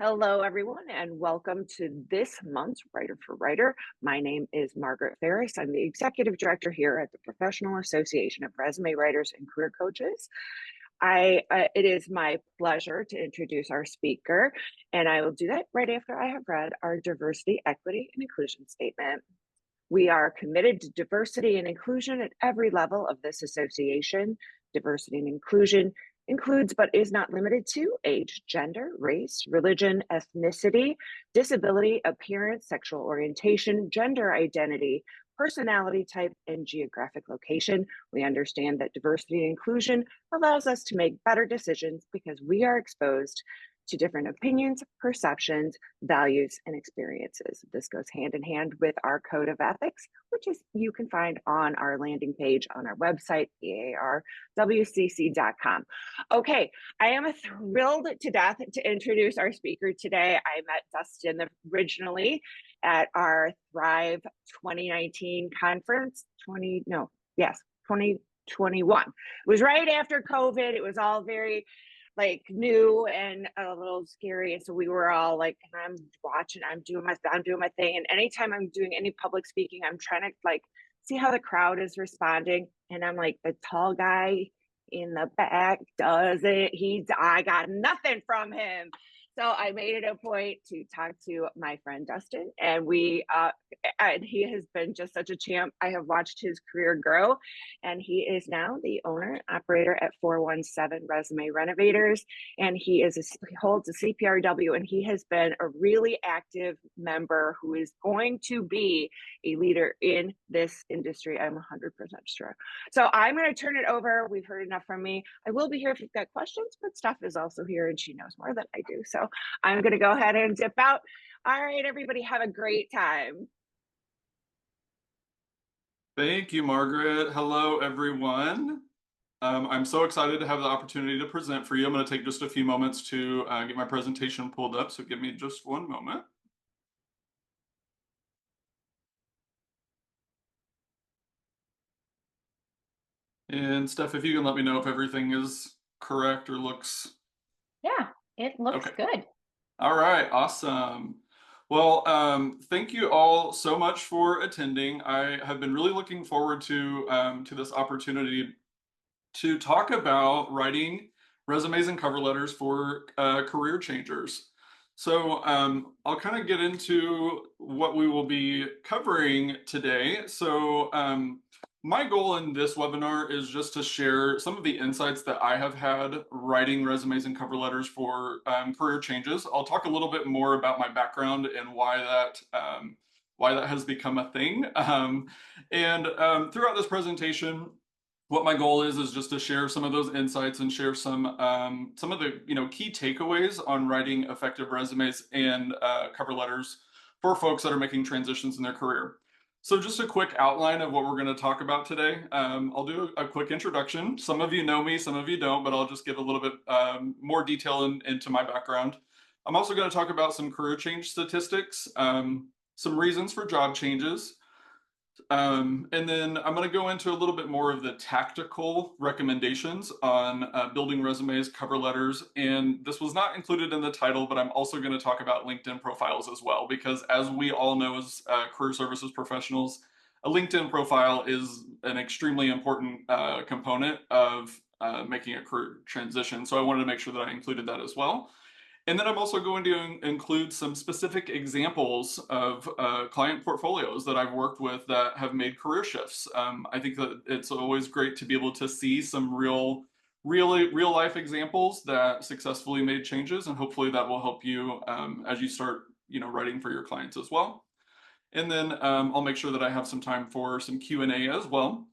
Hello, everyone, and welcome to this month's Writer for Writer. My name is Margaret Ferris. I'm the Executive Director here at the Professional Association of Resume Writers and Career Coaches. It is my pleasure to introduce our speaker, and I will do that right after I have read our diversity, equity, and inclusion statement. We are committed to diversity and inclusion at every level of this association. Diversity and inclusion includes but is not limited to age, gender, race, religion, ethnicity, disability, appearance, sexual orientation, gender identity, personality type, and geographic location. We understand that diversity and inclusion allows us to make better decisions because we are exposed to different opinions, perceptions, values, and experiences. This goes hand in hand with our code of ethics, which is you can find on our landing page on our website, earwcc.com. Okay, I am thrilled to death to introduce our speaker today. I met Dustin originally at our Thrive 2019 conference, 2021. It was right after COVID. It was all very new and a little scary. And so we were all like, and I'm watching, I'm doing my thing. And anytime I'm doing any public speaking, I'm trying to see how the crowd is responding. And I'm like, the tall guy in the back does it. I got nothing from him. So I made it a point to talk to my friend Dustin, and and he has been just such a champ. I have watched his career grow, and he is now the owner and operator at 417 Resume Renovators, and he holds a CPRW, and he has been a really active member who is going to be a leader in this industry. I'm 100% sure. So I'm going to turn it over. We've heard enough from me. I will be here if you've got questions, but Steph is also here, and she knows more than I do. So I'm going to go ahead and dip out. All right, everybody, have a great time. Thank you, Margaret. Hello, everyone. I'm so excited to have the opportunity to present for you. I'm going to take just a few moments to get my presentation pulled up, so give me just one moment. And Steph, if you can let me know if everything is correct or looks... Yeah, it looks Okay. good. All right, awesome. Well, thank you all so much for attending. I have been really looking forward to this opportunity to talk about writing resumes and cover letters for career changers. So I'll kind of get into what we will be covering today. So my goal in this webinar is just to share some of the insights that I have had writing resumes and cover letters for career changes. I'll talk a little bit more about my background and why that has become a thing. Throughout this presentation, what my goal is just to share some of those insights and share some of the key takeaways on writing effective resumes and cover letters for folks that are making transitions in their career. So just a quick outline of what we're going to talk about today. I'll do a quick introduction. Some of you know me, some of you don't, but I'll just give a little bit more detail into my background. I'm also going to talk about some career change statistics, some reasons for job changes, and then I'm going to go into a little bit more of the tactical recommendations on building resumes, cover letters, and this was not included in the title, but I'm also going to talk about LinkedIn profiles as well, because as we all know as career services professionals, a LinkedIn profile is an extremely important component of making a career transition. So I wanted to make sure that I included that as well. And then I'm also going to include some specific examples of client portfolios that I've worked with that have made career shifts. I think that it's always great to be able to see some real life examples that successfully made changes, and hopefully that will help you as you start, writing for your clients as well. And then I'll make sure that I have some time for some Q&A as well.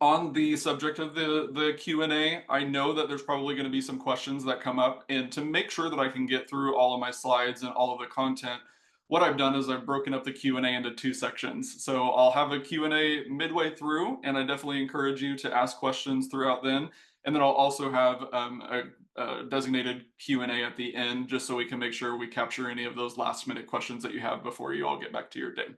On the subject of the Q&A, I know that there's probably going to be some questions that come up, and to make sure that I can get through all of my slides and all of the content, what I've done is I've broken up the Q&A into two sections. So I'll have a Q&A midway through, and I definitely encourage you to ask questions throughout then. And then I'll also have a designated Q&A at the end, just so we can make sure we capture any of those last minute questions that you have before you all get back to your day.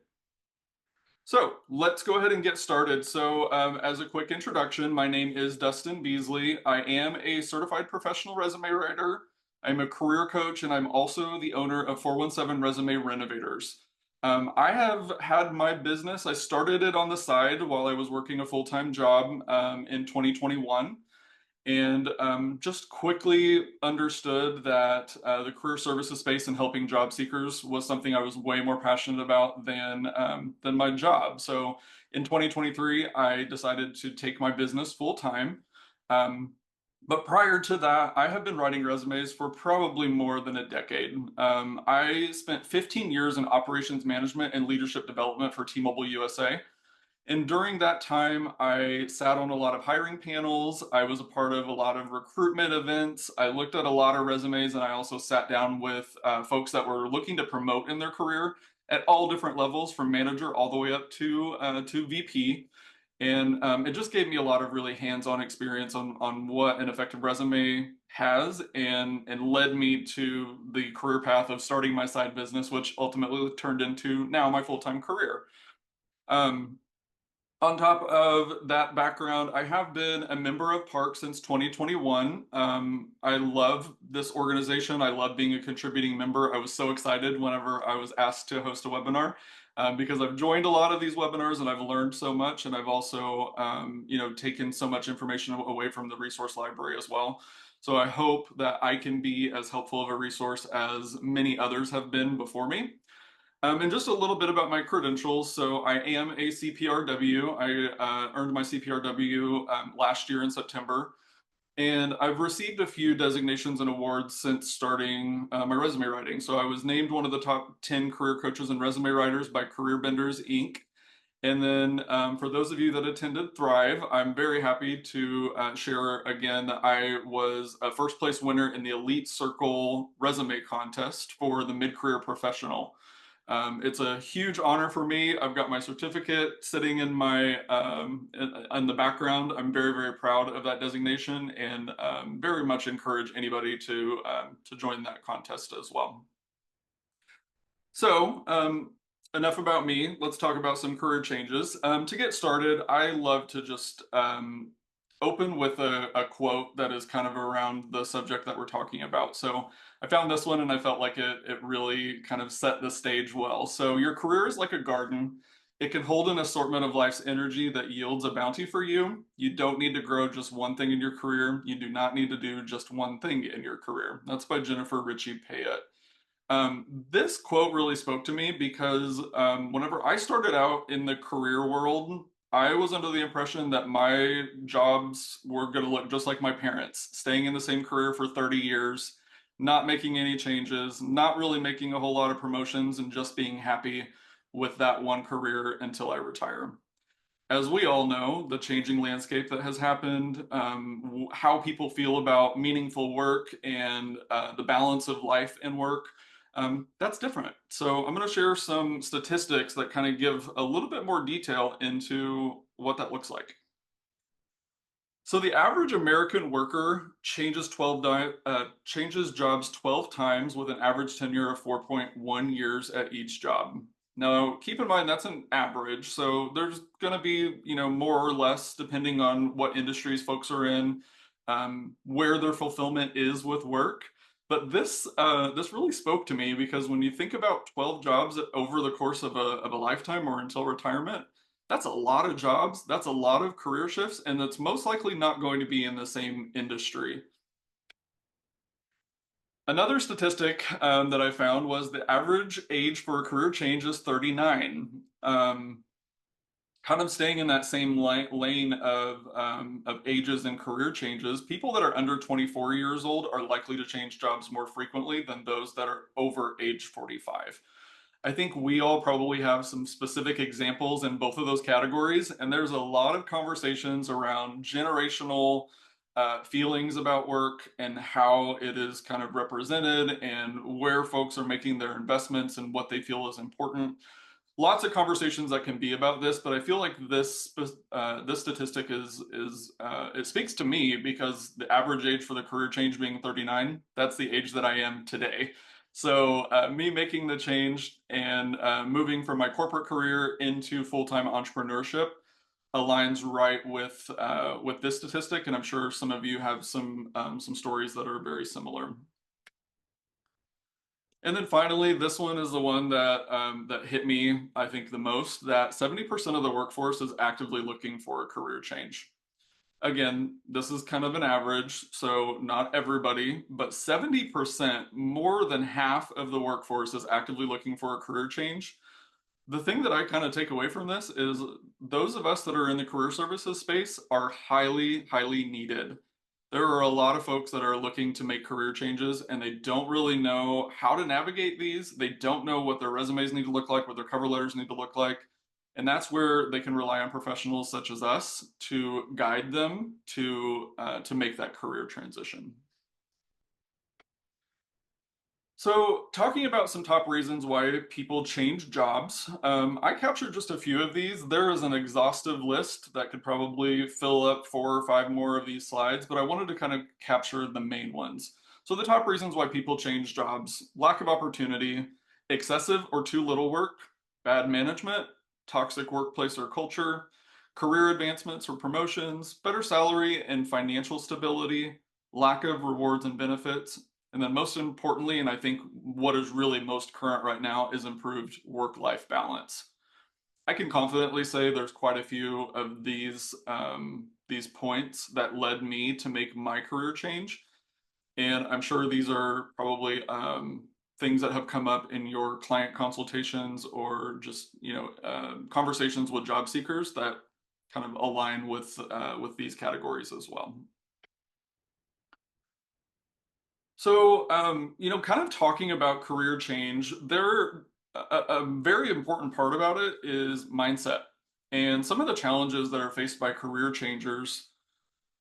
So let's go ahead and get started. So as a quick introduction, my name is Dustin Beasley. I am a certified professional resume writer. I'm a career coach, and I'm also the owner of 417 Resume Renovators. I have had my business. I started it on the side while I was working a full-time job in 2021, and just quickly understood that the career services space and helping job seekers was something I was way more passionate about than my job. So in 2023, I decided to take my business full time. Um, but prior to that, I have been writing resumes for probably more than a decade. I spent 15 years in operations management and leadership development for T-Mobile USA. And during that time, I sat on a lot of hiring panels. I was a part of a lot of recruitment events. I looked at a lot of resumes, and I also sat down with folks that were looking to promote in their career at all different levels, from manager all the way up to VP. And it just gave me a lot of really hands-on experience on what an effective resume has, and led me to the career path of starting my side business, which ultimately turned into now my full-time career. Um, on top of that background, I have been a member of Park since 2021. I love this organization. I love being a contributing member. I was so excited whenever I was asked to host a webinar, because I've joined a lot of these webinars and I've learned so much, and I've also, taken so much information away from the resource library as well. So I hope that I can be as helpful of a resource as many others have been before me. And just a little bit about my credentials. So I am a CPRW. I earned my CPRW last year in September. And I've received a few designations and awards since starting my resume writing. So I was named one of the top 10 career coaches and resume writers by Career Benders, Inc. And then for those of you that attended Thrive, I'm very happy to share again that I was a first place winner in the Elite Circle resume contest for the mid-career professional. It's a huge honor for me. I've got my certificate sitting in my in the background. I'm very, very proud of that designation, and very much encourage anybody to join that contest as well. So enough about me. Let's talk about some career changes. To get started, I love to just open with a quote that is kind of around the subject that we're talking about. So I found this one and I felt like it really kind of set the stage well. So your career is like a garden. It can hold an assortment of life's energy that yields a bounty for you. You don't need to grow just one thing in your career. You do not need to do just one thing in your career. That's by Jennifer Ritchie Payette. This quote really spoke to me because whenever I started out in the career world, I was under the impression that my jobs were going to look just like my parents, staying in the same career for 30 years, not making any changes, not really making a whole lot of promotions, and just being happy with that one career until I retire. As we all know, the changing landscape that has happened, how people feel about meaningful work and the balance of life and work, that's different. So I'm going to share some statistics that kind of give a little bit more detail into what that looks like. So the average American worker changes jobs 12 times with an average tenure of 4.1 years at each job. Now, keep in mind that's an average, so there's going to be, more or less depending on what industries folks are in, where their fulfillment is with work. But this really spoke to me because when you think about 12 jobs over the course of a lifetime or until retirement, that's a lot of jobs, that's a lot of career shifts, and that's most likely not going to be in the same industry. Another statistic that I found was the average age for a career change is 39. Kind of staying in that same lane of ages and career changes, people that are under 24 years old are likely to change jobs more frequently than those that are over age 45. I think we all probably have some specific examples in both of those categories, and there's a lot of conversations around generational feelings about work and how it is kind of represented and where folks are making their investments and what they feel is important. Lots of conversations that can be about this, but I feel like this statistic is it speaks to me because the average age for the career change being 39, that's the age that I am today. So me making the change and moving from my corporate career into full-time entrepreneurship aligns right with this statistic, and I'm sure some of you have some stories that are very similar. And then finally, this one is the one that that hit me, I think, the most, that 70% of the workforce is actively looking for a career change. Again, this is kind of an average, so not everybody, but 70%, more than half of the workforce is actively looking for a career change. The thing that I kind of take away from this is those of us that are in the career services space are highly, highly needed. There are a lot of folks that are looking to make career changes and they don't really know how to navigate these. They don't know what their resumes need to look like, what their cover letters need to look like. And that's where they can rely on professionals such as us to guide them to make that career transition. So, talking about some top reasons why people change jobs, I captured just a few of these. There is an exhaustive list that could probably fill up 4 or 5 more of these slides, but I wanted to kind of capture the main ones. So, the top reasons why people change jobs: lack of opportunity, excessive or too little work, bad management, toxic workplace or culture, career advancements or promotions, better salary and financial stability, lack of rewards and benefits, and then most importantly, and I think what is really most current right now, is improved work-life balance. I can confidently say there's quite a few of these points that led me to make my career change. And I'm sure these are probably things that have come up in your client consultations or just, conversations with job seekers that kind of align with these categories as well. So, kind of talking about career change, a very important part about it is mindset. And some of the challenges that are faced by career changers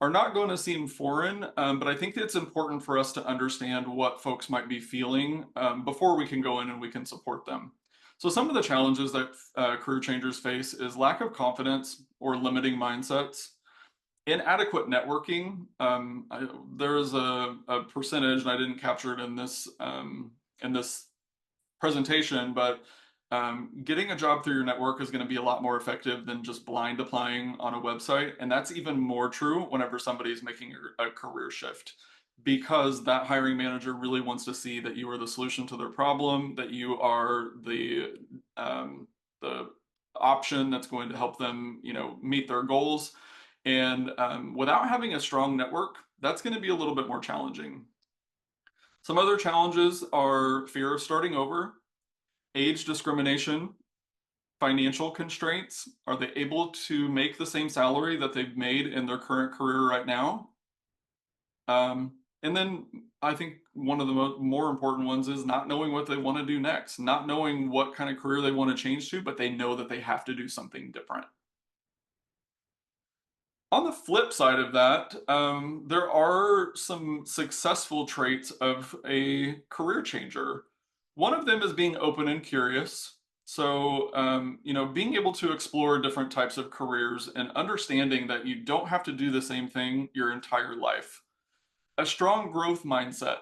are not going to seem foreign, but I think it's important for us to understand what folks might be feeling before we can go in and we can support them. So, some of the challenges that career changers face is lack of confidence or limiting mindsets. Inadequate networking. There is a percentage, and I didn't capture it in this presentation, but getting a job through your network is going to be a lot more effective than just blind applying on a website, and that's even more true whenever somebody is making a career shift, because that hiring manager really wants to see that you are the solution to their problem, that you are the option that's going to help them, meet their goals. And without having a strong network, that's going to be a little bit more challenging. Some other challenges are fear of starting over, age discrimination, financial constraints. Are they able to make the same salary that they've made in their current career right now? And then I think one of the more important ones is not knowing what they want to do next, not knowing what kind of career they want to change to, but they know that they have to do something different. On the flip side of that, there are some successful traits of a career changer. One of them is being open and curious. So, being able to explore different types of careers and understanding that you don't have to do the same thing your entire life. A strong growth mindset,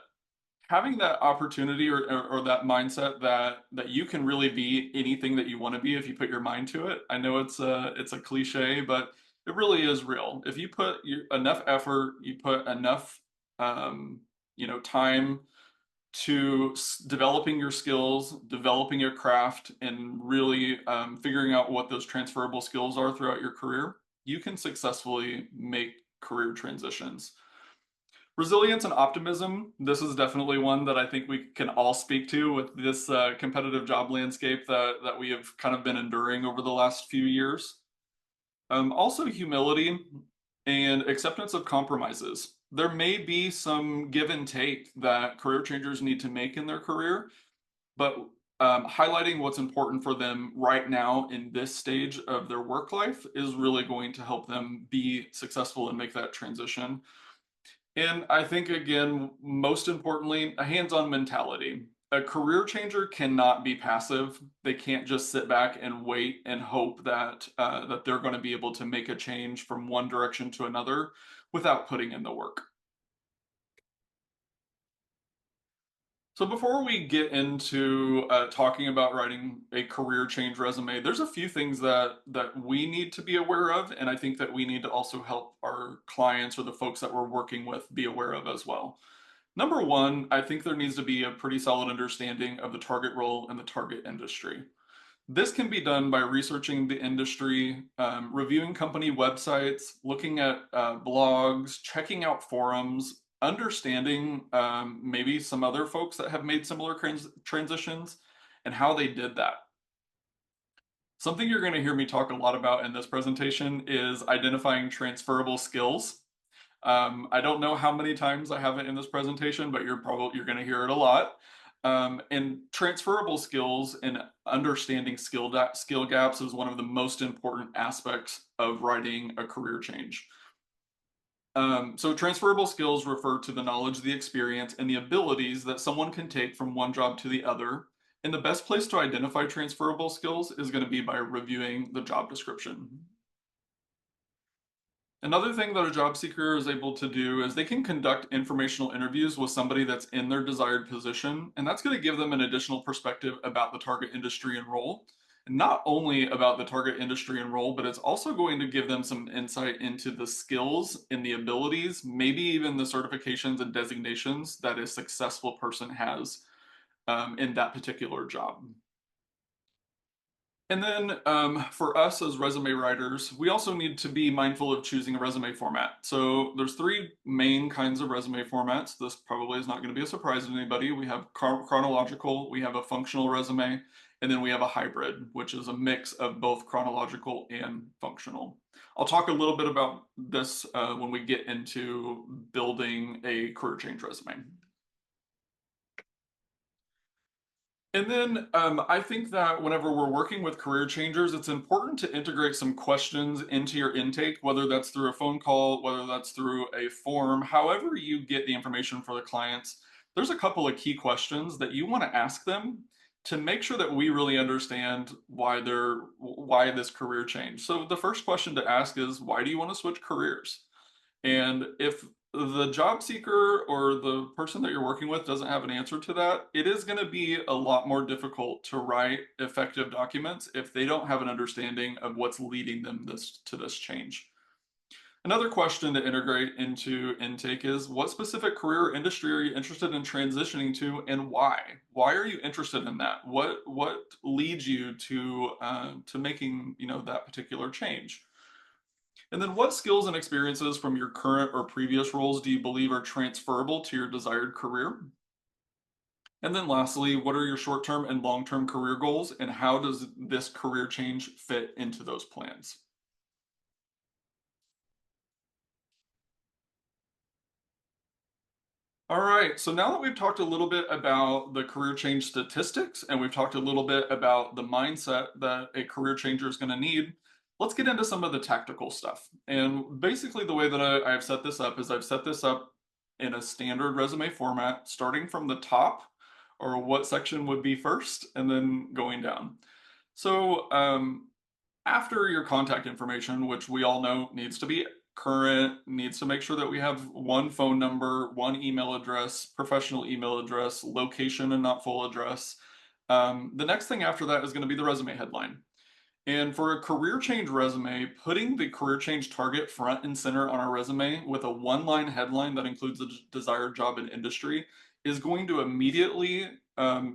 having that opportunity or that mindset that you can really be anything that you want to be if you put your mind to it. I know it's a cliche, but it really is real. If you put enough effort, you put enough time to developing your skills, developing your craft, and really figuring out what those transferable skills are throughout your career, you can successfully make career transitions. Resilience and optimism. This is definitely one that I think we can all speak to with this competitive job landscape that we have kind of been enduring over the last few years. Also, humility and acceptance of compromises. There may be some give and take that career changers need to make in their career, but highlighting what's important for them right now in this stage of their work life is really going to help them be successful and make that transition. And I think, again, most importantly, a hands-on mentality. A career changer cannot be passive. They can't just sit back and wait and hope that they're going to be able to make a change from one direction to another without putting in the work. So before we get into talking about writing a career change resume, there's a few things that we need to be aware of, and I think that we need to also help our clients or the folks that we're working with be aware of as well. Number one, I think there needs to be a pretty solid understanding of the target role and the target industry. This can be done by researching the industry, reviewing company websites, looking at blogs, checking out forums, understanding maybe some other folks that have made similar transitions and how they did that. Something you're going to hear me talk a lot about in this presentation is identifying transferable skills. I don't know how many times I have it in this presentation, but you're going to hear it a lot. And transferable skills and understanding skill gaps is one of the most important aspects of writing a career change. So transferable skills refer to the knowledge, the experience, and the abilities that someone can take from one job to the other. And the best place to identify transferable skills is going to be by reviewing the job description. Another thing that a job seeker is able to do is they can conduct informational interviews with somebody that's in their desired position, and that's going to give them an additional perspective about the target industry and role. And not only about the target industry and role, but it's also going to give them some insight into the skills and the abilities, maybe even the certifications and designations that a successful person has in that particular job. And then for us as resume writers, we also need to be mindful of choosing a resume format. So there's three main kinds of resume formats. This probably is not going to be a surprise to anybody. We have chronological, we have a functional resume, and then we have a hybrid, which is a mix of both chronological and functional. I'll talk a little bit about this when we get into building a career change resume. And then I think that whenever we're working with career changers, it's important to integrate some questions into your intake, whether that's through a phone call, whether that's through a form, however you get the information for the clients. There's a couple of key questions that you want to ask them to make sure that we really understand why this career change. So the first question to ask is, why do you want to switch careers? And if the job seeker or the person that you're working with doesn't have an answer to that, it is going to be a lot more difficult to write effective documents if they don't have an understanding of what's leading them to this change. Another question to integrate into intake is, what specific career or industry are you interested in transitioning to, and why? Why are you interested in that? What leads you to making that particular change? And then what skills and experiences from your current or previous roles do you believe are transferable to your desired career? And then lastly, what are your short-term and long-term career goals, and how does this career change fit into those plans? All right, so now that we've talked a little bit about the career change statistics and we've talked a little bit about the mindset that a career changer is going to need, let's get into some of the tactical stuff. And basically the way that I've set this up is I've set this up in a standard resume format, starting from the top, or what section would be first, and then going down. So after your contact information, which we all know needs to be current, needs to make sure that we have one phone number, one email address, professional email address, location and not full address. The next thing after that is going to be the resume headline. And for a career change resume, putting the career change target front and center on our resume with a one-line headline that includes the desired job and industry is going to immediately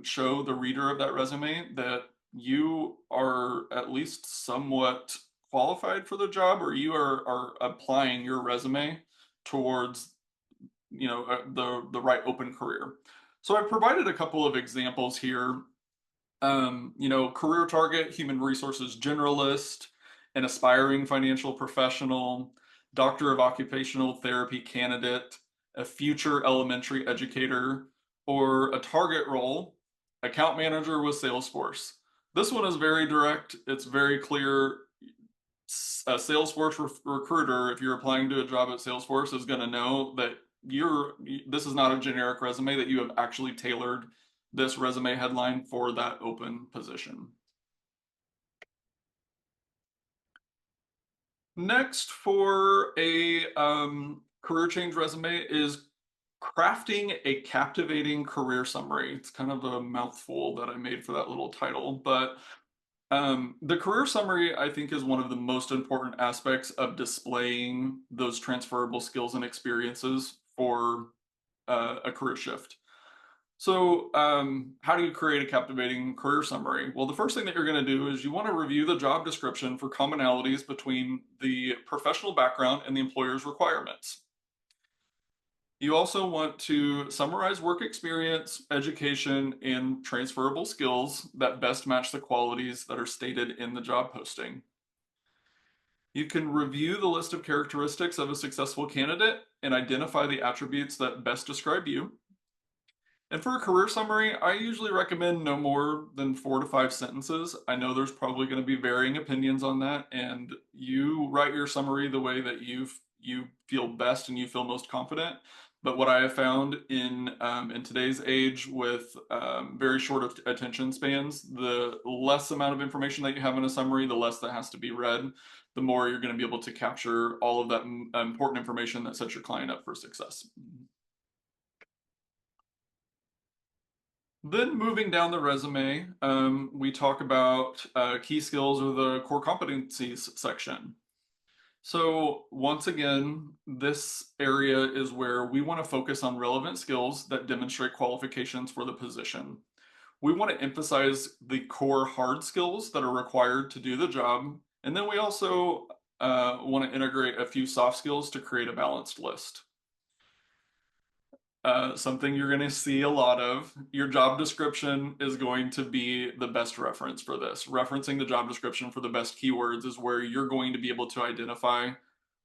show the reader of that resume that you are at least somewhat qualified for the job, or you are applying your resume towards the right open career. So I've provided a couple of examples here. Career target, human resources generalist, an aspiring financial professional, doctor of occupational therapy candidate, a future elementary educator, or a target role, account manager with Salesforce. This one is very direct. It's very clear. A Salesforce recruiter, if you're applying to a job at Salesforce, is going to know that this is not a generic resume, that you have actually tailored this resume headline for that open position. Next, for a career change resume is crafting a captivating career summary. It's kind of a mouthful that I made for that little title, but the career summary, I think, is one of the most important aspects of displaying those transferable skills and experiences for a career shift. So, how do you create a captivating career summary? Well, the first thing that you're going to do is you want to review the job description for commonalities between the professional background and the employer's requirements. You also want to summarize work experience, education, and transferable skills that best match the qualities that are stated in the job posting. You can review the list of characteristics of a successful candidate and identify the attributes that best describe you. And for a career summary, I usually recommend no more than 4 to 5 sentences. I know there's probably going to be varying opinions on that, and you write your summary the way that you feel best and you feel most confident. But what I have found in today's age with very short attention spans, the less amount of information that you have in a summary, the less that has to be read, the more you're going to be able to capture all of that important information that sets your client up for success. Then moving down the resume, we talk about key skills or the core competencies section. So once again, this area is where we want to focus on relevant skills that demonstrate qualifications for the position. We want to emphasize the core hard skills that are required to do the job. And then we also want to integrate a few soft skills to create a balanced list. Something you're going to see a lot of. Your job description is going to be the best reference for this. Referencing the job description for the best keywords is where you're going to be able to identify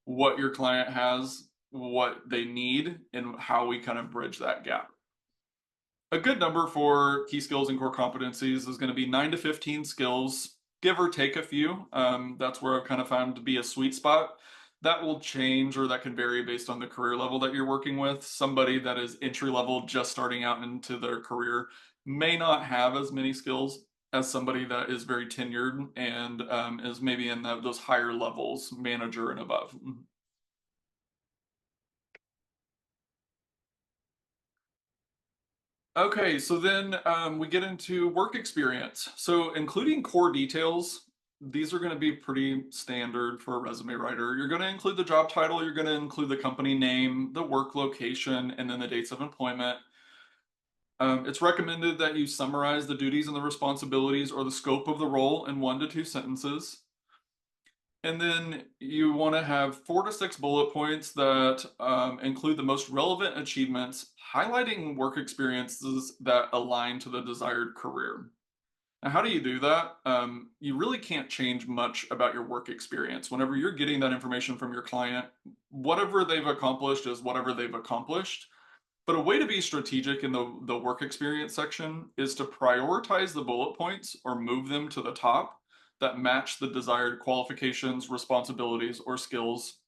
what your client has, what they need, and how we kind of bridge that gap. A good number for key skills and core competencies is going to be 9 to 15 skills, give or take a few. That's where I've kind of found to be a sweet spot. That will change, or that can vary based on the career level that you're working with. Somebody that is entry level, just starting out into their career, may not have as many skills as somebody that is very tenured and is maybe in those higher levels, manager and above. Okay, so then we get into work experience. So including core details, these are going to be pretty standard for a resume writer. You're going to include the job title, you're going to include the company name, the work location, and then the dates of employment. It's recommended that you summarize the duties and the responsibilities or the scope of the role in 1 to 2 sentences. And then you want to have 4 to 6 bullet points that include the most relevant achievements, highlighting work experiences that align to the desired career. Now, how do you do that? You really can't change much about your work experience. Whenever you're getting that information from your client, whatever they've accomplished is whatever they've accomplished. But a way to be strategic in the work experience section is to prioritize the bullet points or move them to the top that match the desired qualifications, responsibilities, or skills.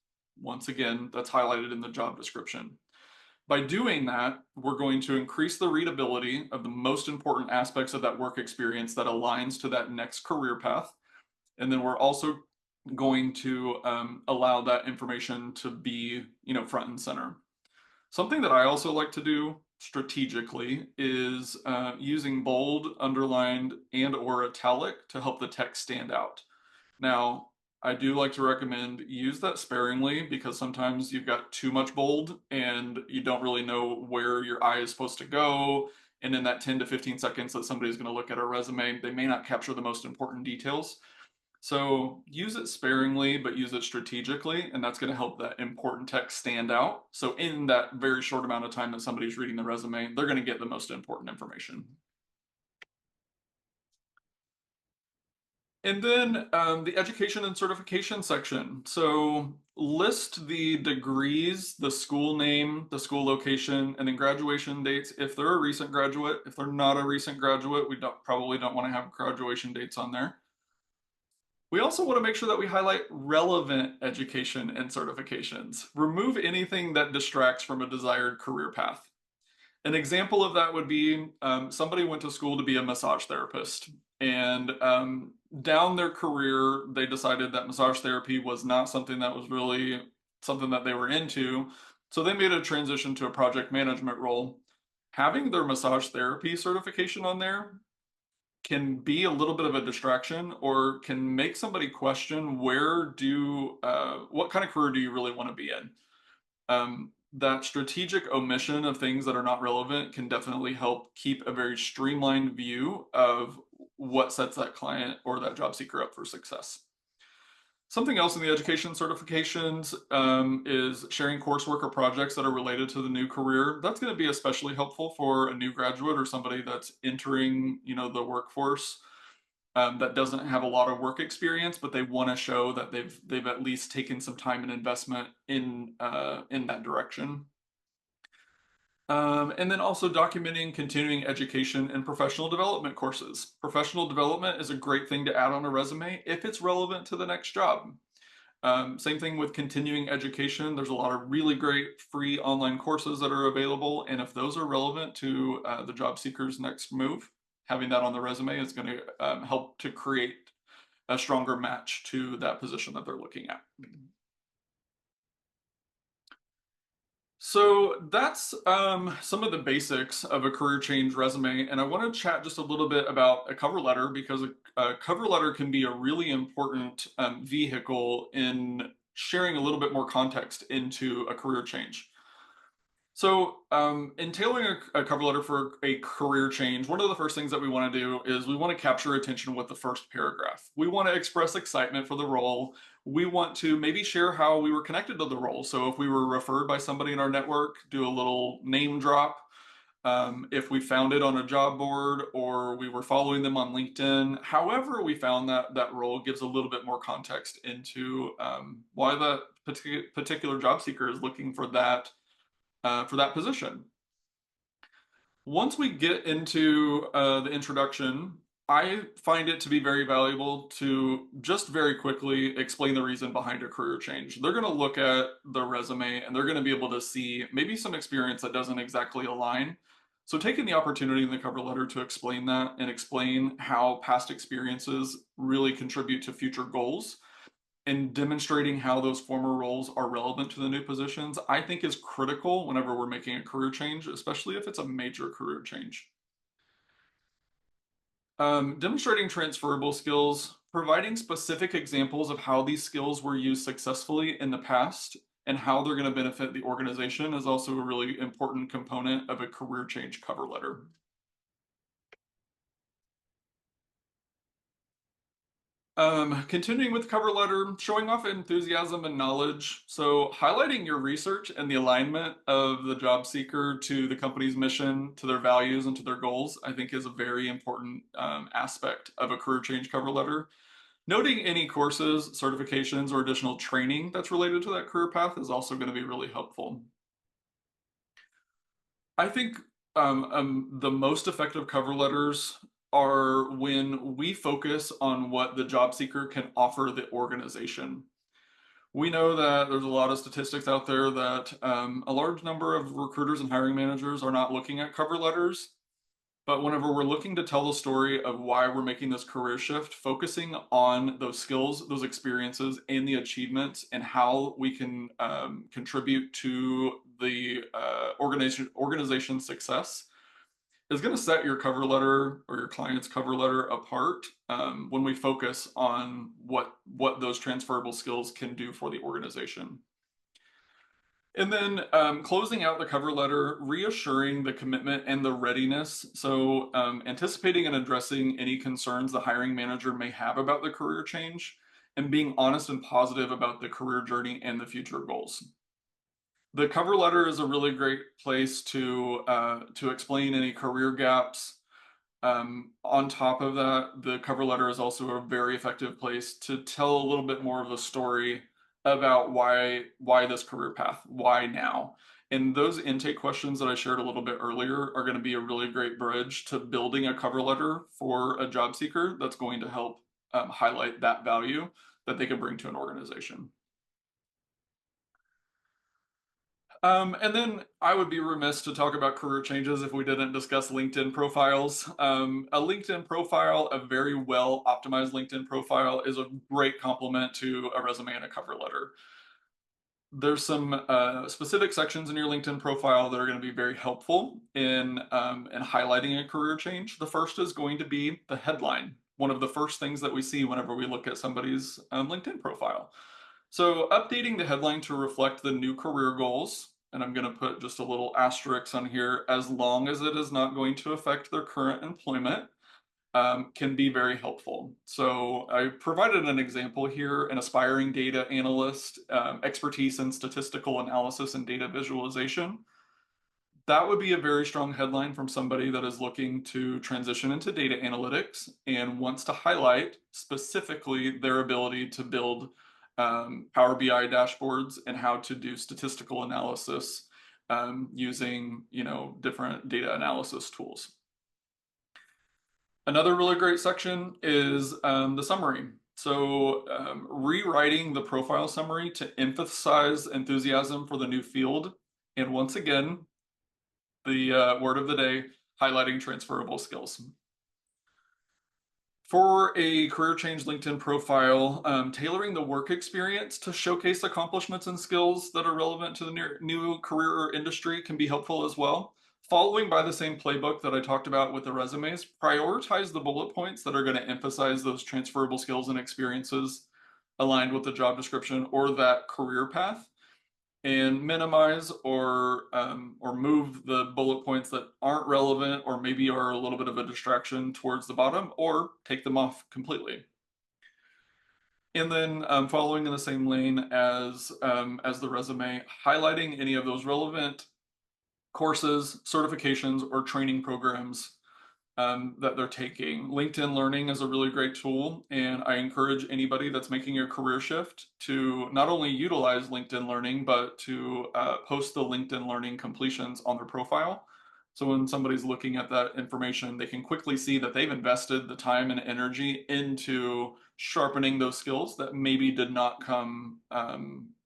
Once again, that's highlighted in the job description. By doing that, we're going to increase the readability of the most important aspects of that work experience that aligns to that next career path. And then we're also going to allow that information to be, front and center. Something that I also like to do strategically is using bold, underlined, and or italic to help the text stand out. Now, I do like to recommend use that sparingly because sometimes you've got too much bold and you don't really know where your eye is supposed to go. And in that 10 to 15 seconds that somebody's going to look at a resume, they may not capture the most important details. So use it sparingly, but use it strategically, and that's going to help that important text stand out. So in that very short amount of time that somebody's reading the resume, they're going to get the most important information. And then the education and certification section. So list the degrees, the school name, the school location, and then graduation dates if they're a recent graduate. If they're not a recent graduate, we probably don't want to have graduation dates on there. We also want to make sure that we highlight relevant education and certifications. Remove anything that distracts from a desired career path. An example of that would be somebody went to school to be a massage therapist, and down their career, they decided that massage therapy was not something that was really something that they were into. So they made a transition to a project management role. Having their massage therapy certification on there can be a little bit of a distraction or can make somebody question what kind of career do you really want to be in? that strategic omission of things that are not relevant can definitely help keep a very streamlined view of what sets that client or that job seeker up for success. Something else in the education certifications is sharing coursework or projects that are related to the new career. That's going to be especially helpful for a new graduate or somebody that's entering, the workforce, that doesn't have a lot of work experience, but they want to show that they've at least taken some time and investment in that direction. And then also documenting continuing education and professional development courses. Professional development is a great thing to add on a resume if it's relevant to the next job. Same thing with continuing education. There's a lot of really great free online courses that are available. And if those are relevant to the job seeker's next move, having that on the resume is going to help to create a stronger match to that position that they're looking at. So that's some of the basics of a career change resume, and I want to chat just a little bit about a cover letter because a cover letter can be a really important vehicle in sharing a little bit more context into a career change. So, in tailoring a cover letter for a career change, one of the first things that we want to do is we want to capture attention with the first paragraph. We want to express excitement for the role. We want to maybe share how we were connected to the role. So, if we were referred by somebody in our network, do a little name drop. If we found it on a job board or we were following them on LinkedIn, however we found that role gives a little bit more context into why that particular job seeker is looking for that position. Once we get into the introduction, I find it to be very valuable to just very quickly explain the reason behind a career change. They're going to look at the resume and they're going to be able to see maybe some experience that doesn't exactly align. So taking the opportunity in the cover letter to explain that and explain how past experiences really contribute to future goals and demonstrating how those former roles are relevant to the new positions, I think is critical whenever we're making a career change, especially if it's a major career change. Demonstrating transferable skills, providing specific examples of how these skills were used successfully in the past and how they're going to benefit the organization is also a really important component of a career change cover letter. Continuing with the cover letter, showing off enthusiasm and knowledge. So highlighting your research and the alignment of the job seeker to the company's mission, to their values, and to their goals, I think is a very important aspect of a career change cover letter. Noting any courses, certifications, or additional training that's related to that career path is also going to be really helpful. I think the most effective cover letters are when we focus on what the job seeker can offer the organization. We know that there's a lot of statistics out there that a large number of recruiters and hiring managers are not looking at cover letters. But whenever we're looking to tell the story of why we're making this career shift, focusing on those skills, those experiences, and the achievements, and how we can contribute to the organization's success is going to set your cover letter or your client's cover letter apart when we focus on what those transferable skills can do for the organization. And then closing out the cover letter, reassuring the commitment and the readiness. So anticipating and addressing any concerns the hiring manager may have about the career change and being honest and positive about the career journey and the future goals. The cover letter is a really great place to explain any career gaps. On top of that, the cover letter is also a very effective place to tell a little bit more of the story about why this career path, why now. And those intake questions that I shared a little bit earlier are going to be a really great bridge to building a cover letter for a job seeker that's going to help highlight that value that they can bring to an organization. And then I would be remiss to talk about career changes if we didn't discuss LinkedIn profiles. A LinkedIn profile, a very well optimized LinkedIn profile, is a great complement to a resume and a cover letter. There's some specific sections in your LinkedIn profile that are going to be very helpful in highlighting a career change. The first is going to be the headline, one of the first things that we see whenever we look at somebody's LinkedIn profile. So updating the headline to reflect the new career goals and I'm going to put just a little asterisk on here, as long as it is not going to affect their current employment, can be very helpful. So I provided an example here: an aspiring data analyst, expertise in statistical analysis and data visualization. That would be a very strong headline from somebody that is looking to transition into data analytics and wants to highlight specifically their ability to build Power BI dashboards and how to do statistical analysis using, different data analysis tools. Another really great section is the summary. So rewriting the profile summary to emphasize enthusiasm for the new field. And once again, the word of the day, highlighting transferable skills. For a career change LinkedIn profile, tailoring the work experience to showcase accomplishments and skills that are relevant to the new career or industry can be helpful as well. Following by the same playbook that I talked about with the resumes, prioritize the bullet points that are going to emphasize those transferable skills and experiences aligned with the job description or that career path, and minimize or move the bullet points that aren't relevant or maybe are a little bit of a distraction towards the bottom, or take them off completely. And then following in the same lane as the resume, highlighting any of those relevant courses, certifications, or training programs that they're taking. LinkedIn Learning is a really great tool, and I encourage anybody that's making a career shift to not only utilize LinkedIn Learning, but to post the LinkedIn Learning completions on their profile. So when somebody's looking at that information, they can quickly see that they've invested the time and energy into sharpening those skills that maybe did not come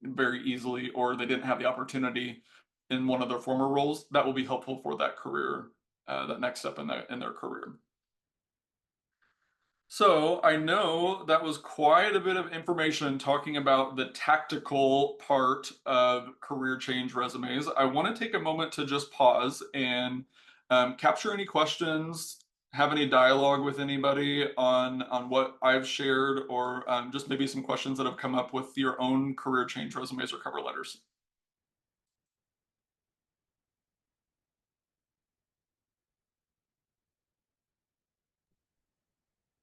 very easily, or they didn't have the opportunity in one of their former roles. That will be helpful for that career, that next step in their career. So I know that was quite a bit of information talking about the tactical part of career change resumes. I want to take a moment to just pause and capture any questions, have any dialogue with anybody on what I've shared, or just maybe some questions that have come up with your own career change resumes or cover letters.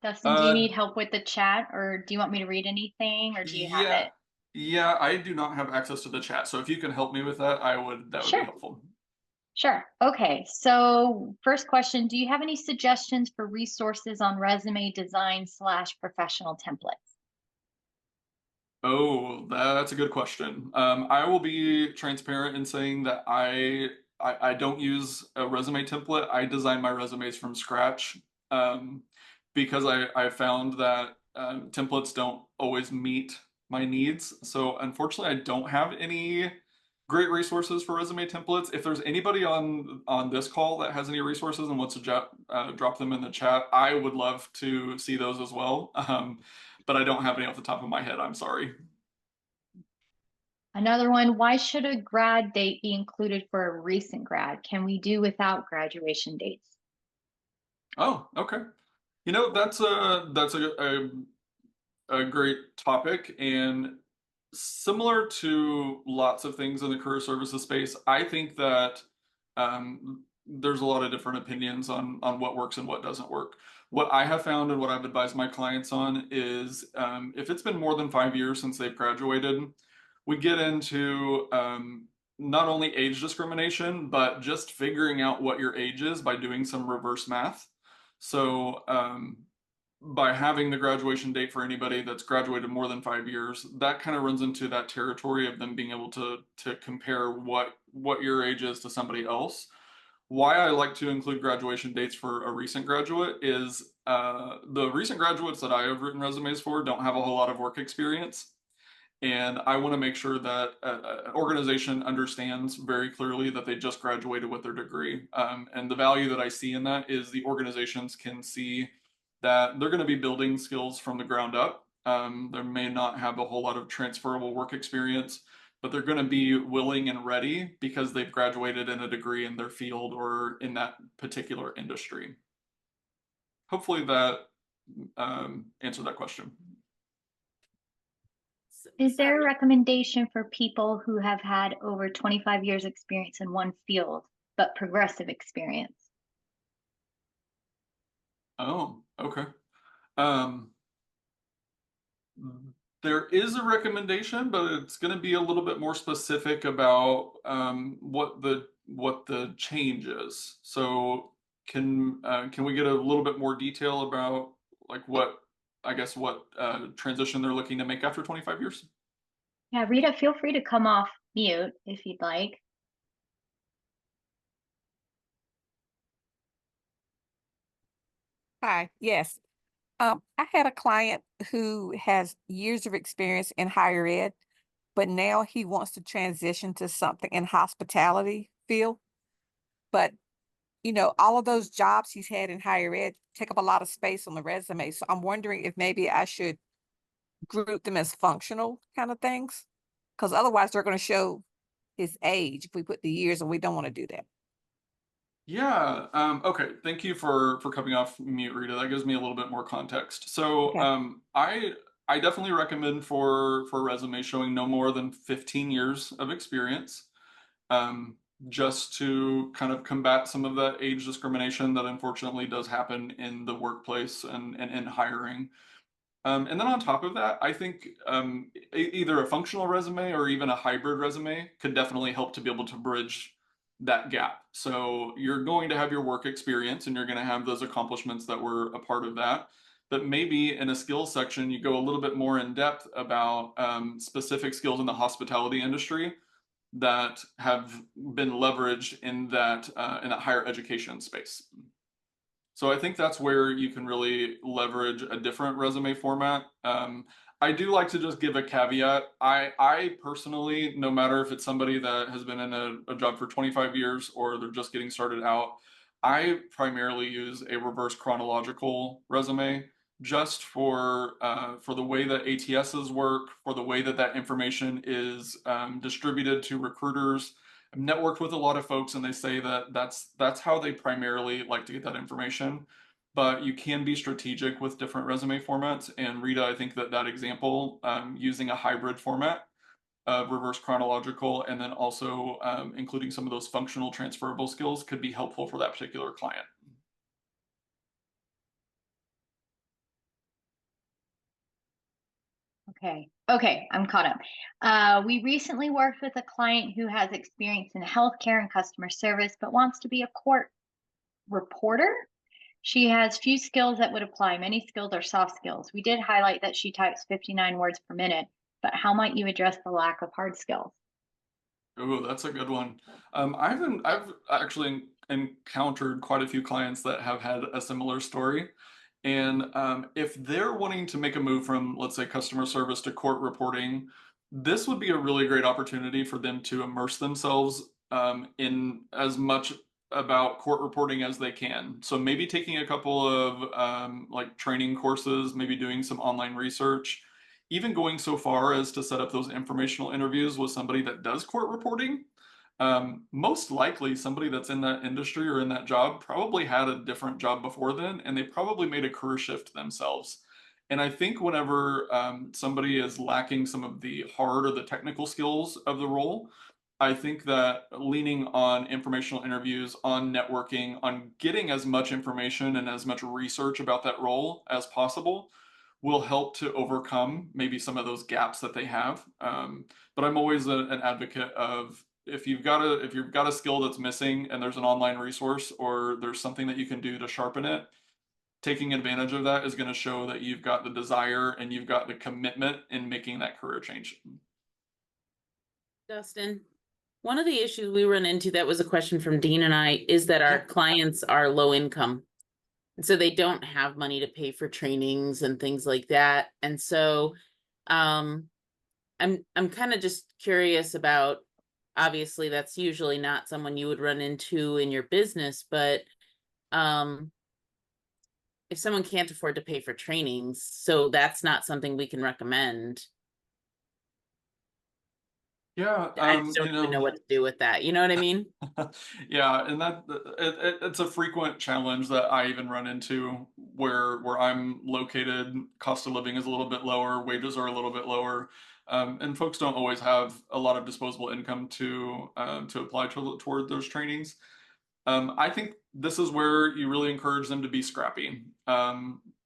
Dustin, do you need help with the chat, or do you want me to read anything, or do you have it? Yeah, I do not have access to the chat. So if you can help me with that, that would be helpful. Sure. Okay. So first question, do you have any suggestions for resources on resume design / professional templates? Oh, that's a good question. I will be transparent in saying that I don't use a resume template. I design my resumes from scratch, because I found that templates don't always meet my needs. So unfortunately, I don't have any great resources for resume templates. If there's anybody on this call that has any resources and wants to drop them in the chat, I would love to see those as well. But I don't have any off the top of my head. I'm sorry. Another one, why should a grad date be included for a recent grad? Can we do without graduation dates? Oh, okay. That's a great topic, and similar to lots of things in the career services space, I think that there's a lot of different opinions on what works and what doesn't work. What I have found and what I've advised my clients on is if it's been more than 5 years since they've graduated, we get into not only age discrimination, but just figuring out what your age is by doing some reverse math. So by having the graduation date for anybody that's graduated more than 5 years, that kind of runs into that territory of them being able to compare what your age is to somebody else. Why I like to include graduation dates for a recent graduate is the recent graduates that I have written resumes for don't have a whole lot of work experience. And I want to make sure that an organization understands very clearly that they just graduated with their degree. And the value that I see in that is the organizations can see that they're going to be building skills from the ground up. They may not have a whole lot of transferable work experience, but they're going to be willing and ready because they've graduated in a degree in their field or in that particular industry. Hopefully that answered that question. Is there a Sorry. recommendation for people who have had over 25 years experience in one field, but progressive experience? Oh, okay. Um, there is a recommendation, but it's going to be a little bit more specific about what the change is. So can we get a little bit more detail about like what transition they're looking to make after 25 years? Yeah, Rita, feel free to come off mute if you'd like. Hi, yes. I had a client who has years of experience in higher ed, but now he wants to transition to something in hospitality field. But all of those jobs he's had in higher ed take up a lot of space on the resume. So I'm wondering if maybe I should group them as functional kind of things, because otherwise they're going to show his age if we put the years, and we don't want to do that. Yeah. Okay. Thank you for coming off mute, Rita. That gives me a little bit more context. So, Okay. I definitely recommend for a resume showing no more than 15 years of experience, um, just to kind of combat some of that age discrimination that unfortunately does happen in the workplace and in hiring. And then on top of that, I think either a functional resume or even a hybrid resume could definitely help to be able to bridge that gap. So you're going to have your work experience and you're going to have those accomplishments that were a part of that. But maybe in a skills section, you go a little bit more in depth about specific skills in the hospitality industry that have been leveraged in that higher education space. So I think that's where you can really leverage a different resume format. I do like to just give a caveat. I personally, no matter if it's somebody that has been in a job for 25 years or they're just getting started out, I primarily use a reverse chronological resume just for the way that ATSs work, for the way that that information is distributed to recruiters. I've networked with a lot of folks and they say that that's how they primarily like to get that information. But you can be strategic with different resume formats. And Rita, I think that example, using a hybrid format of reverse chronological and then also including some of those functional transferable skills could be helpful for that particular client. Okay, I'm caught up. We recently worked with a client who has experience in healthcare and customer service, but wants to be a court reporter. She has few skills that would apply. Many skills are soft skills. We did highlight that she types 59 words per minute, but how might you address the lack of hard skills? Oh, that's a good one. I've actually encountered quite a few clients that have had a similar story. And if they're wanting to make a move from, let's say, customer service to court reporting, this would be a really great opportunity for them to immerse themselves in as much about court reporting as they can. So maybe taking a couple of like training courses, maybe doing some online research, even going so far as to set up those informational interviews with somebody that does court reporting. Most likely somebody that's in that industry or in that job probably had a different job before then, and they probably made a career shift themselves. And I think whenever somebody is lacking some of the hard or the technical skills of the role, I think that leaning on informational interviews, on networking, on getting as much information and as much research about that role as possible will help to overcome maybe some of those gaps that they have. But I'm always an advocate of if you've got a skill that's missing and there's an online resource or there's something that you can do to sharpen it, taking advantage of that is going to show that you've got the desire and you've got the commitment in making that career change. Dustin, one of the issues we run into, that was a question from Dean and I, is that our clients are low income. And so they don't have money to pay for trainings and things like that. And so I'm kind of just curious about, obviously that's usually not someone you would run into in your business, but if someone can't afford to pay for trainings, so that's not something we can recommend. Yeah, I just don't even know what to do with that. You know what I mean? Yeah, and it's a frequent challenge that I even run into where I'm located. Cost of living is a little bit lower, wages are a little bit lower. And folks don't always have a lot of disposable income to apply toward those trainings. I think this is where you really encourage them to be scrappy.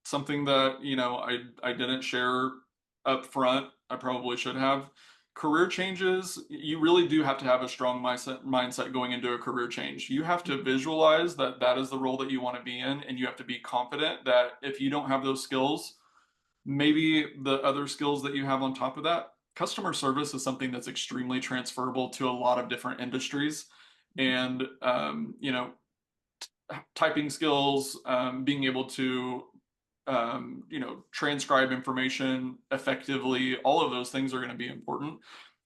Something that, you know, I didn't share up front, I probably should have. Career changes, you really do have to have a strong mindset going into a career change. You have to visualize that that is the role that you want to be in, and you have to be confident that if you don't have those skills, maybe the other skills that you have on top of that. Customer service is something that's extremely transferable to a lot of different industries. And, you know, typing skills, being able to, you know, transcribe information effectively, all of those things are going to be important.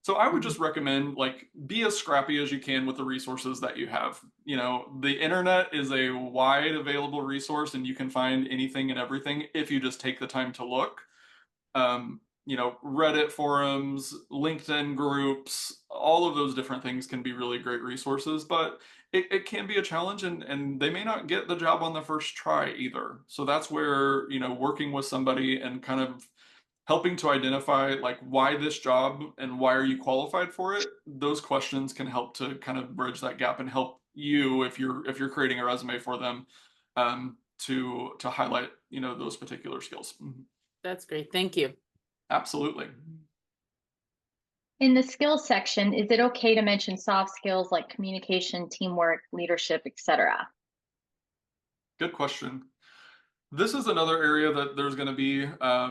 So I would just recommend, like, be as scrappy as you can with the resources that you have. You know, the internet is a wide available resource, and you can find anything and everything if you just take the time to look. You know, Reddit forums, LinkedIn groups, all of those different things can be really great resources, but it can be a challenge, and they may not get the job on the first try either. So that's where, you know, working with somebody and kind of helping to identify, like, why this job and why are you qualified for it, those questions can help to kind of bridge that gap and help you, if you're creating a resume for them, to highlight, you know, those particular skills. That's great. Thank you. Absolutely. In the skills section, is it okay to mention soft skills like communication, teamwork, leadership, etc.? Good question. This is another area that there's going to be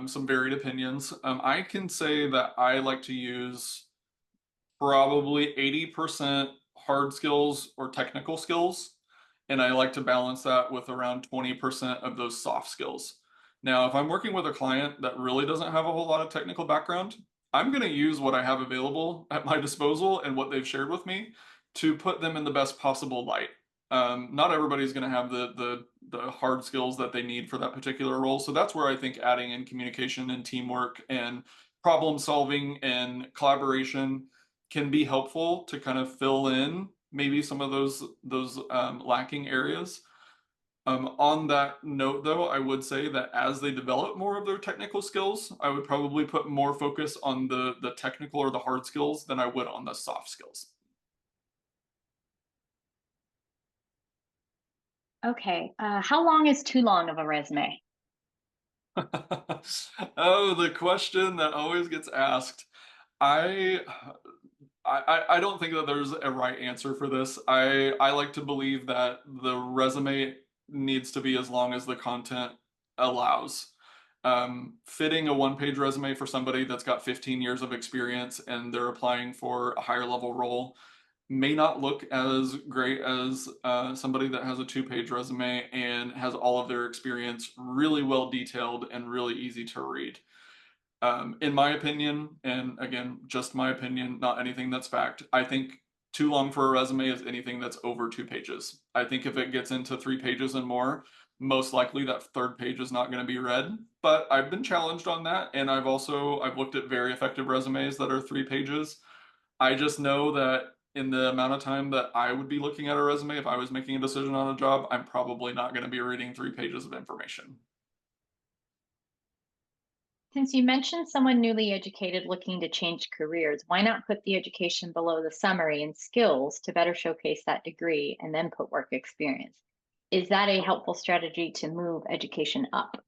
some varied opinions. I can say that I like to use probably 80% hard skills or technical skills, and I like to balance that with around 20% of those soft skills. Now, if I'm working with a client that really doesn't have a whole lot of technical background, I'm going to use what I have available at my disposal and what they've shared with me to put them in the best possible light. Not everybody's going to have the hard skills that they need for that particular role. So that's where I think adding in communication and teamwork and problem solving and collaboration can be helpful to kind of fill in maybe some of those lacking areas. On that note, though, I would say that as they develop more of their technical skills, I would probably put more focus on the technical or the hard skills than I would on the soft skills. Okay. How long is too long of a resume? Oh, the question that always gets asked. I I don't think that there's a right answer for this. I like to believe that the resume needs to be as long as the content allows. Fitting a one-page resume for somebody that's got 15 years of experience and they're applying for a higher level role may not look as great as somebody that has a two-page resume and has all of their experience really well detailed and really easy to read. In my opinion, and again, just my opinion, not anything that's fact, I think too long for a resume is anything that's over 2 pages. I think if it gets into 3 pages and more, most likely that third page is not going to be read. But I've been challenged on that, and I've looked at very effective resumes that are 3 pages. I just know that in the amount of time that I would be looking at a resume, if I was making a decision on a job, I'm probably not going to be reading 3 pages of information. Since you mentioned someone newly educated looking to change careers, why not put the education below the summary and skills to better showcase that degree and then put work experience? Is that a helpful strategy to move education up?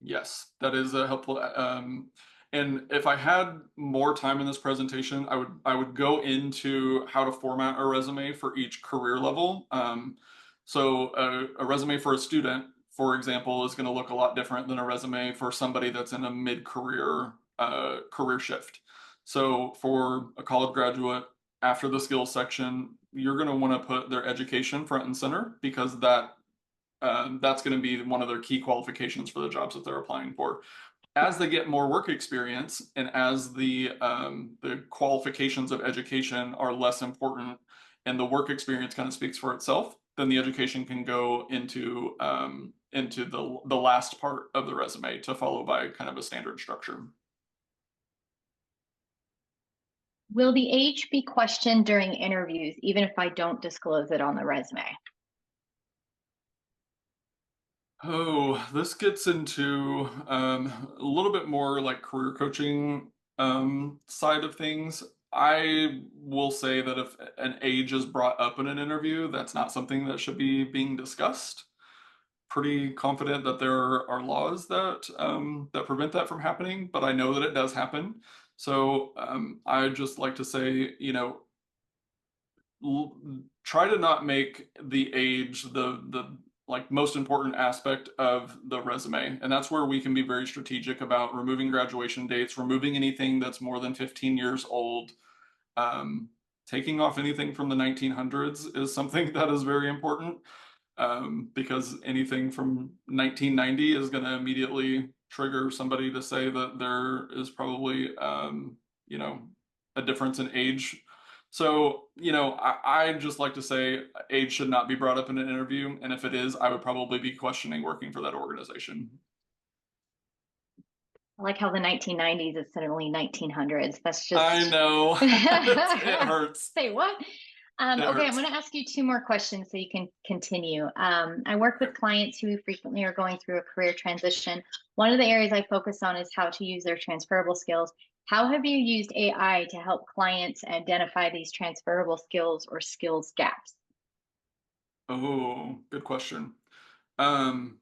Yes, that is a helpful. And if I had more time in this presentation, I would go into how to format a resume for each career level. So a resume for a student, for example, is going to look a lot different than a resume for somebody that's in a mid-career career shift. So for a college graduate, after the skills section, you're going to want to put their education front and center because that's going to be one of their key qualifications for the jobs that they're applying for. As they get more work experience and as the qualifications of education are less important and the work experience kind of speaks for itself, then the education can go into the last part of the resume to follow by kind of a standard structure. Will the age be questioned during interviews, even if I don't disclose it on the resume? Oh, this gets into a little bit more like career coaching side of things, I will say that if an age is brought up in an interview, that's not something that should be being discussed. Pretty confident that there are laws that that prevent that from happening, but I know that it does happen. So I just like to say, you know, try to not make the age the like most important aspect of the resume, and that's where we can be very strategic about removing graduation dates, removing anything that's more than 15 years old. um, Taking off anything from the 1900s is something that is very important, because anything from 1990 is going to immediately trigger somebody to say that there is probably you know, a difference in age. So, you know, I just like to say age should not be brought up in an interview, and if it is, I would probably be questioning working for that organization. I like how the 1990s is suddenly 1900s. That's I just know. It hurts. say what? It Okay, I'm hurts. going to ask you two more questions so you can continue. I work with clients who frequently are going through a career transition. One of the areas I focus on is how to use their transferable skills. How have you used AI to help clients identify these transferable skills or skills gaps? Oh, good question. Um,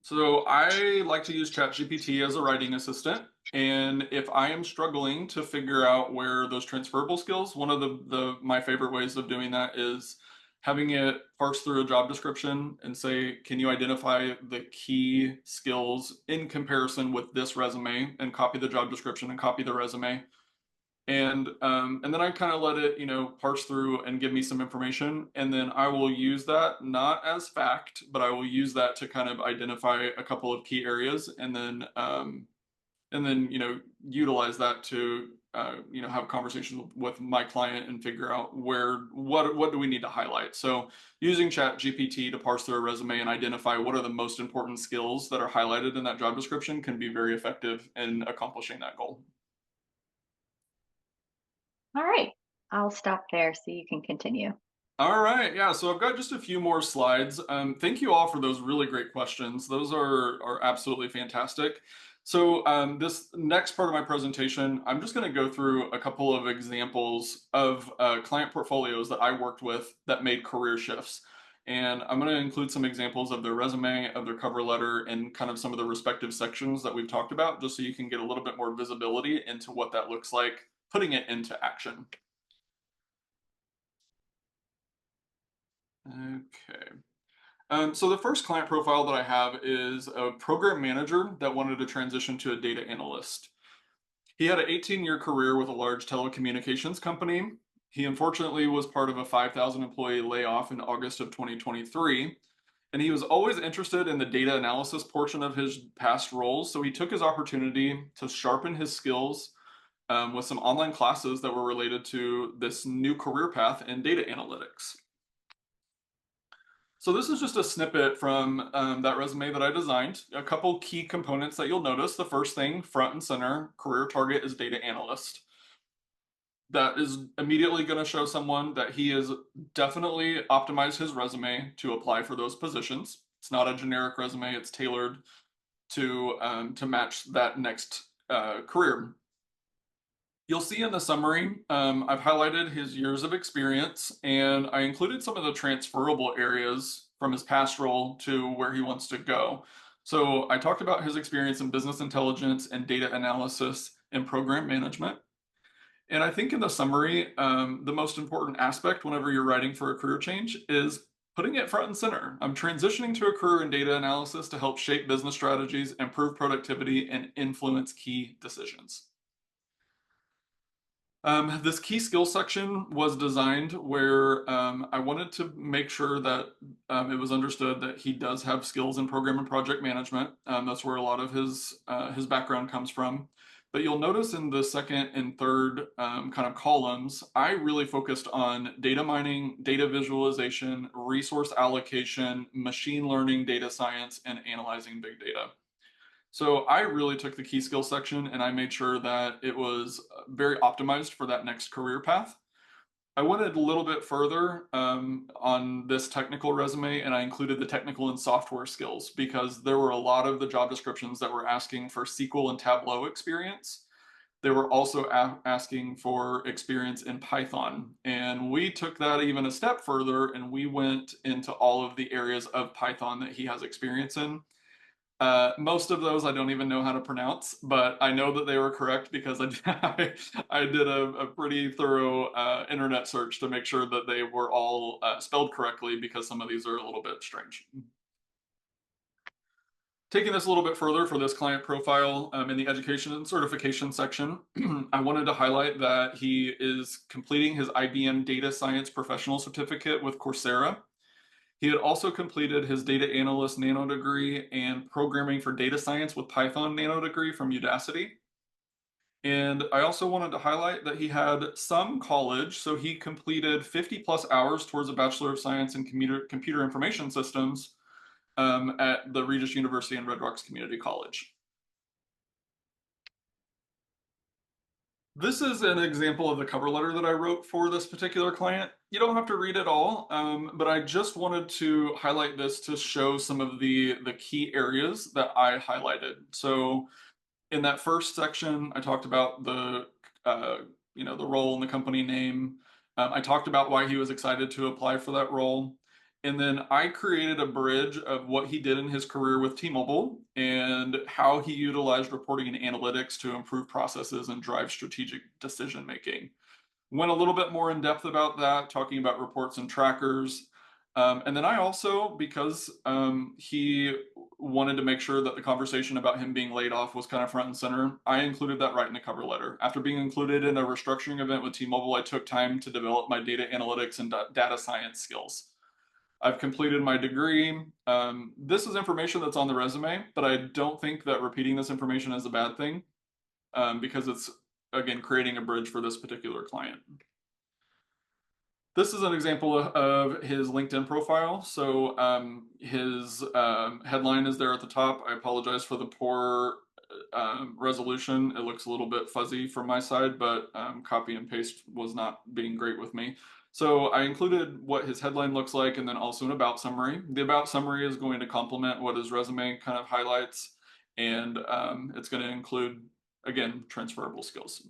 So I like to use ChatGPT as a writing assistant. And if I am struggling to figure out where those transferable skills, one of the my favorite ways of doing that is having it parse through a job description and say, can you identify the key skills in comparison with this resume, and copy the job description and copy the resume. And then I kind of let it, you know, parse through and give me some information, and then I will use that not as fact, but I will use that to kind of identify a couple of key areas, and then you know, utilize that to you know, have conversations with my client and figure out what do we need to highlight. So using Chat GPT to parse through a resume and identify what are the most important skills that are highlighted in that job description can be very effective in accomplishing that goal. All right, I'll stop there so you can continue. All right, yeah. So I've got just a few more slides. Thank you all for those really great questions. Those are absolutely fantastic. So this next part of my presentation, I'm just going to go through a couple of examples of client portfolios that I worked with that made career shifts. And I'm going to include some examples of their resume, of their cover letter, and kind of some of the respective sections that we've talked about, just so you can get a little bit more visibility into what that looks like, putting it into action. Okay. So the first client profile that I have is a program manager that wanted to transition to a data analyst. He had an 18-year career with a large telecommunications company. He unfortunately was part of a 5,000 employee layoff in August of 2023, and he was always interested in the data analysis portion of his past roles. So he took his opportunity to sharpen his skills with some online classes that were related to this new career path in data analytics. So this is just a snippet from that resume that I designed. A couple key components that you'll notice. The first thing, front and center, career target is data analyst. That is immediately going to show someone that he has definitely optimized his resume to apply for those positions. It's not a generic resume. It's tailored to match that next career. You'll see in the summary, I've highlighted his years of experience, and I included some of the transferable areas from his past role to where he wants to go. So I talked about his experience in business intelligence and data analysis and program management. And I think in the summary, the most important aspect whenever you're writing for a career change is putting it front and center. I'm transitioning to a career in data analysis to help shape business strategies, improve productivity, and influence key decisions. This key skills section was designed where I wanted to make sure that it was understood that he does have skills in program and project management. That's where a lot of his background comes from. But you'll notice in the second and third kind of columns, I really focused on data mining, data visualization, resource allocation, machine learning, data science, and analyzing big data. So I really took the key skill section and I made sure that it was very optimized for that next career path. I went a little bit further on this technical resume, and I included the technical and software skills because there were a lot of the job descriptions that were asking for SQL and Tableau experience. they were also asking for experience in Python. And we took that even a step further, and we went into all of the areas of Python that he has experience in. Most of those I don't even know how to pronounce, but I know that they were correct because I did a pretty thorough internet search to make sure that they were all spelled correctly, because some of these are a little bit strange. Taking this a little bit further for this client profile, in the education and certification section, I wanted to highlight that he is completing his IBM Data Science Professional Certificate with Coursera. He had also completed his Data Analyst Nano degree and Programming for Data Science with Python Nano degree from Udacity. And I also wanted to highlight that he had some college, so he completed 50+ hours towards a Bachelor of Science in Computer Information Systems at the Regis University and Red Rocks Community College. This is an example of the cover letter that I wrote for this particular client. You don't have to read it all, but I just wanted to highlight this to show some of the key areas that I highlighted. So in that first section, I talked about the the role and the company name. I talked about why he was excited to apply for that role. And then I created a bridge of what he did in his career with T-Mobile and how he utilized reporting and analytics to improve processes and drive strategic decision making. Went a little bit more in depth about that, talking about reports and trackers. And then I also, because he wanted to make sure that the conversation about him being laid off was kind of front and center, I included that right in the cover letter. After being included in a restructuring event with T-Mobile, I took time to develop my data analytics and data science skills. I've completed my degree. This is information that's on the resume, but I don't think that repeating this information is a bad thing, because it's, again, creating a bridge for this particular client. This is an example of his LinkedIn profile. So his headline is there at the top. I apologize for the poor resolution. It looks a little bit fuzzy from my side, but copy and paste was not being great with me. So I included what his headline looks like and then also an about summary. The about summary is going to complement what his resume kind of highlights, and it's going to include, again, transferable skills.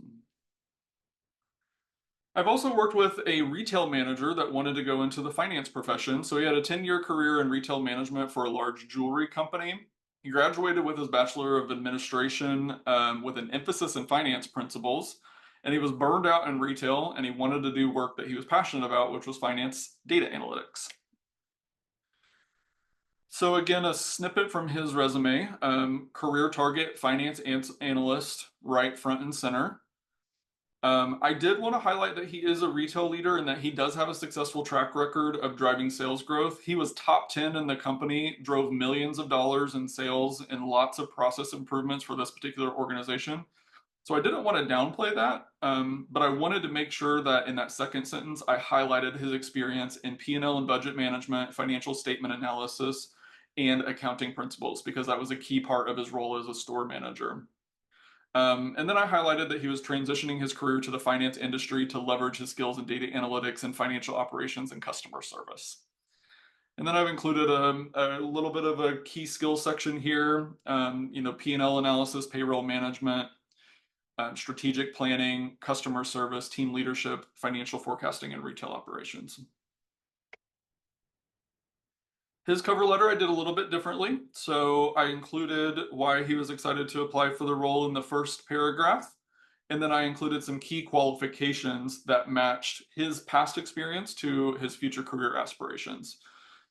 I've also worked with a retail manager that wanted to go into the finance profession. So he had a 10-year career in retail management for a large jewelry company. He graduated with his Bachelor of Administration with an emphasis in finance principles. And he was burned out in retail, and he wanted to do work that he was passionate about, which was finance data analytics. So again, a snippet from his resume, career target, finance analyst, right front and center. I did want to highlight that he is a retail leader and that he does have a successful track record of driving sales growth. He was top 10 in the company, drove millions of dollars in sales and lots of process improvements for this particular organization. So I didn't want to downplay that, but I wanted to make sure that in that second sentence, I highlighted his experience in P&L and budget management, financial statement analysis, and accounting principles, because that was a key part of his role as a store manager. And then I highlighted that he was transitioning his career to the finance industry to leverage his skills in data analytics and financial operations and customer service. And then I've included a little bit of a key skills section here, P&L analysis, payroll management, strategic planning, customer service, team leadership, financial forecasting, and retail operations. His cover letter I did a little bit differently. So I included why he was excited to apply for the role in the first paragraph. And then I included some key qualifications that matched his past experience to his future career aspirations.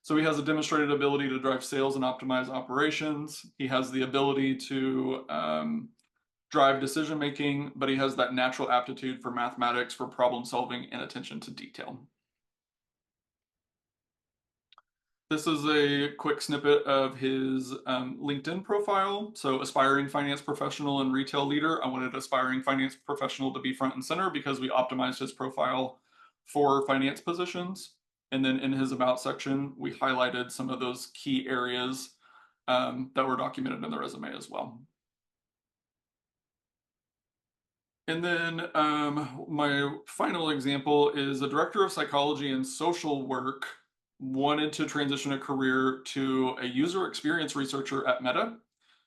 So he has a demonstrated ability to drive sales and optimize operations. He has the ability to drive decision making, but he has that natural aptitude for mathematics, for problem solving, and attention to detail. This is a quick snippet of his LinkedIn profile. So aspiring finance professional and retail leader. I wanted aspiring finance professional to be front and center because we optimized his profile for finance positions. And then in his about section, we highlighted some of those key areas that were documented in the resume as well. And then my final example is a director of psychology and social work wanted to transition a career to a user experience researcher at Meta.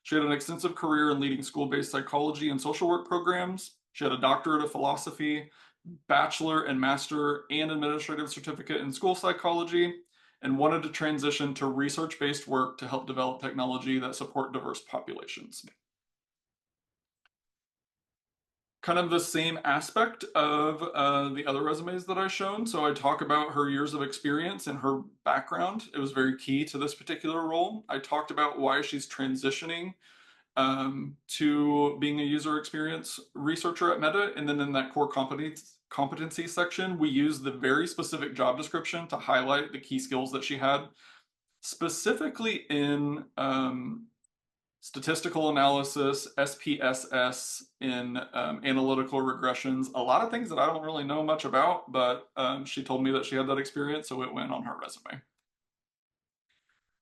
She had an extensive career in leading school-based psychology and social work programs. She had a doctorate of philosophy, bachelor and master and administrative certificate in school psychology, and wanted to transition to research-based work to help develop technology that support diverse populations. Kind of the same aspect of the other resumes that I've shown. So I talk about her years of experience and her background. It was very key to this particular role. I talked about why she's transitioning to being a user experience researcher at Meta. And then in that core competency section, we use the very specific job description to highlight the key skills that she had, specifically in statistical analysis, SPSS, in analytical regressions, a lot of things that I don't really know much about, but she told me that she had that experience, so it went on her resume.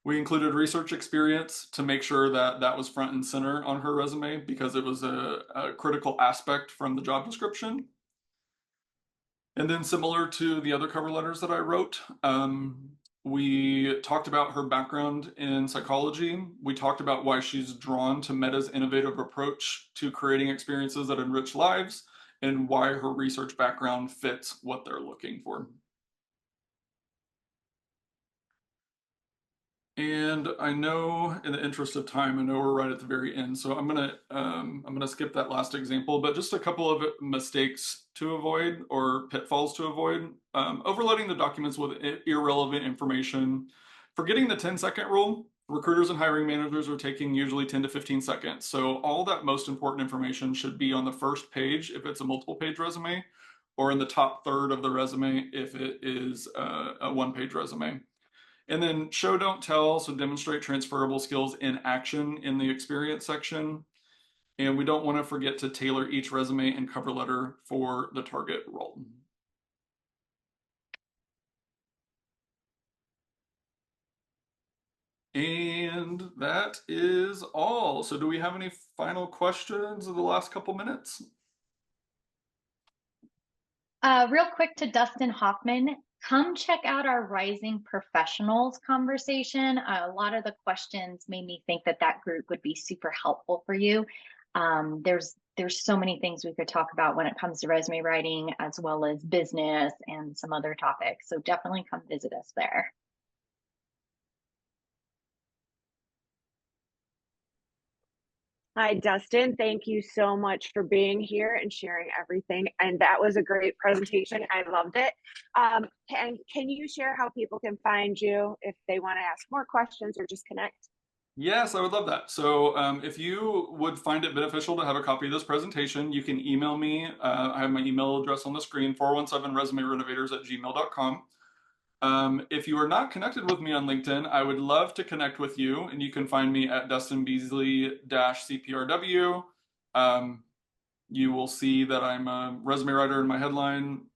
We included research experience to make sure that that was front and center on her resume because it was a critical aspect from the job description. And then similar to the other cover letters that I wrote, we talked about her background in psychology. We talked about why she's drawn to Meta's innovative approach to creating experiences that enrich lives and why her research background fits what they're looking for. And I know, in the interest of time, I know we're right at the very end, so I'm gonna skip that last example. But just a couple of mistakes to avoid or pitfalls to avoid: overloading the documents with irrelevant information, forgetting the 10-second rule. Recruiters and hiring managers are taking usually 10 to 15 seconds, so all that most important information should be on the first page if it's a multiple-page resume, or in the top third of the resume if it is a one-page resume. And then show, don't tell, so demonstrate transferable skills in action in the experience section. And we don't want to forget to tailor each resume and cover letter for the target role. And that is all. So do we have any final questions of the last couple minutes? Real quick to Dustin Hoffman, come check out our Rising Professionals conversation. A lot of the questions made me think that that group would be super helpful for you. There's so many things we could talk about when it comes to resume writing, as well as business and some other topics. So definitely come visit us there. Hi, Dustin. Thank you so much for being here and sharing everything. And that was a great presentation. I loved it. And can you share how people can find you if they want to ask more questions or just connect? Yes, I would love that. So if you would find it beneficial to have a copy of this presentation, you can email me. I have my email address on the screen, 417resumerenovators@gmail.com. If you are not connected with me on LinkedIn, I would love to connect with you, and you can find me at Dustin Beasley-CPRW. You will see that I'm a resume writer in my headline.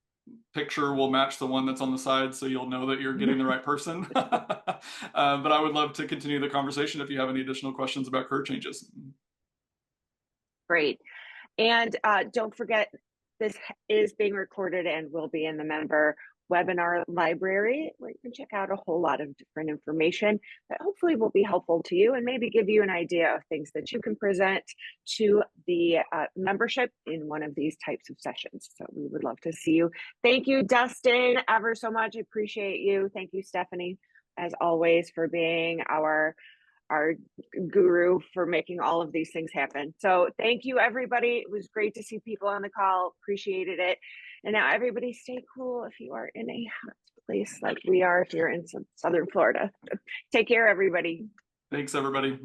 Picture will match the one that's on the side, so you'll know that you're getting the right person. But I would love to continue the conversation if you have any additional questions about career changes. Great. And don't forget, this is being recorded and will be in the member webinar library, where you can check out a whole lot of different information that hopefully will be helpful to you and maybe give you an idea of things that you can present to the membership in one of these types of sessions. So we would love to see you. Thank you, Dustin, ever so much. I appreciate you. Thank you, Stephanie, as always, for being our guru for making all of these things happen. So thank you, everybody. It was great to see people on the call. Appreciated it. And now everybody stay cool if you are in a hot place like we are here in Southern Florida. Take care, everybody. Thanks, everybody.